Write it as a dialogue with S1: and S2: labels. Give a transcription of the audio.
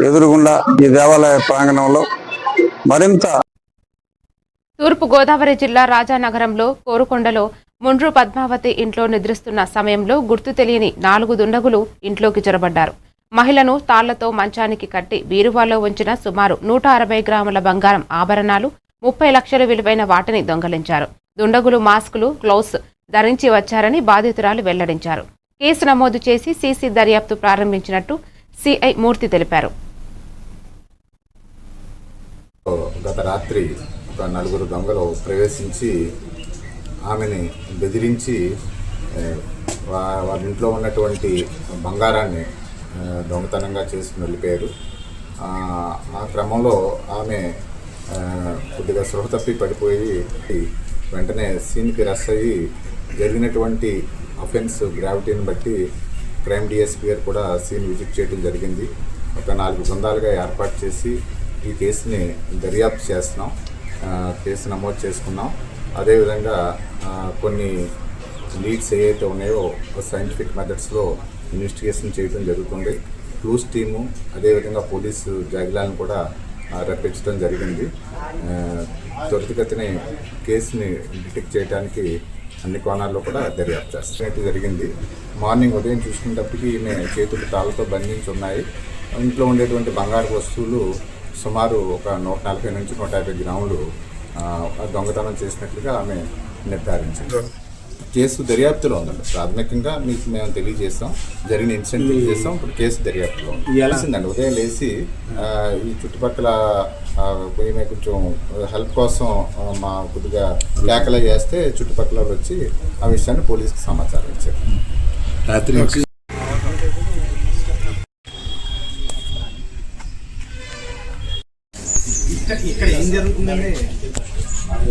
S1: ఎదురుగుండా ఈ దేవాలయ ప్రాంగణంలో మరింత.
S2: తూర్పు గోదావరి జిల్లా రాజానగరంలో కోరుకొండలో ముండ్రు పద్మావతి ఇంట్లో నిద్రిస్తున్న సమయంలో గుర్తు తెలియని 4 దుండగులు ఇంట్లోకి చొరబడ్డారు. మహిళను తాళ్లతో మంచానికి కట్టి బీరువాలో ఉంచిన సుమారు 160 గ్రాముల బంగారం ఆభరణాలు, 30 లక్షల విలువైన వాటిని దొంగలించారు. దుండగులు మాస్కులు, గ్లౌస్ ధరించి వచ్చారని బాధితురాలు వెల్లడించారు. కేసు నమోదు చేసి సీసీ దర్యాప్తు ప్రారంభించినట్టు సిఐ మూర్తి తెలిపారు.
S3: గత రాత్రి ఒక 4 దొంగలు ప్రవేశించి ఆమెని బెదిరించి వాళ్ళ ఇంట్లో ఉన్నటువంటి బంగారాన్ని దొంగతనంగా చేసుకుని వెళ్ళిపోయారు. ఆ క్రమంలో ఆమె కొద్దిగా స్పృహ తప్పి పడిపోయి వెంటనే సీన్కి రష్ అయ్యి జరిగినటువంటి అఫెన్స్ గ్రావిటీని బట్టి క్రైమ్ డిఎస్పీ గారు కూడా సీన్ విజిట్ చేయడం జరిగింది. ఒక 4 బృందాలుగా ఏర్పాటు చేసి ఈ కేసుని దర్యాప్తు చేస్తున్నాం. కేసు నమోదు చేసుకున్నాం. అదేవిధంగా కొన్ని లీడ్స్ ఏవైతే ఉన్నాయో సైంటిఫిక్ మెథడ్స్లో ఇన్వెస్టిగేషన్ చేయడం జరుగుతుంది. క్లూస్ టీము అదేవిధంగా పోలీసు జాగిలాలను కూడా రప్పించడం జరిగింది. త్వరితగతిని కేసుని డిటెక్ట్ చేయడానికి అన్ని కోణాల్లో కూడా దర్యాప్తు చేస్తున్నట్టు జరిగింది. మార్నింగ్ ఉదయం చూసుకునేటప్పటికి ఈమె చేతులు తాళ్ళతో బంధించి ఉన్నాయి. ఇంట్లో ఉండేటువంటి బంగారు వస్తువులు సుమారు ఒక 140 నుంచి 150 గ్రాములు దొంగతనం చేసినట్లుగా ఆమె నిర్ధారించింది. కేసు దర్యాప్తులో ఉందండి. ప్రాథమికంగా మీకు మేము తెలియజేస్తాం, జరిగిన ఇన్సిడెంట్ తెలియజేస్తాం. ఇప్పుడు కేసు దర్యాప్తులో తెలిసిందండి. ఉదయం లేచి ఈ చుట్టుపక్కల ఈమె కొంచెం హెల్ప్ కోసం మా కొద్దిగా కేకలు చేస్తే చుట్టుపక్కల వచ్చి ఆ విషయాన్ని పోలీసుకి సమాచారం ఇచ్చారు. రాత్రి ఇక్కడ ఏం జరుగుతుందండి?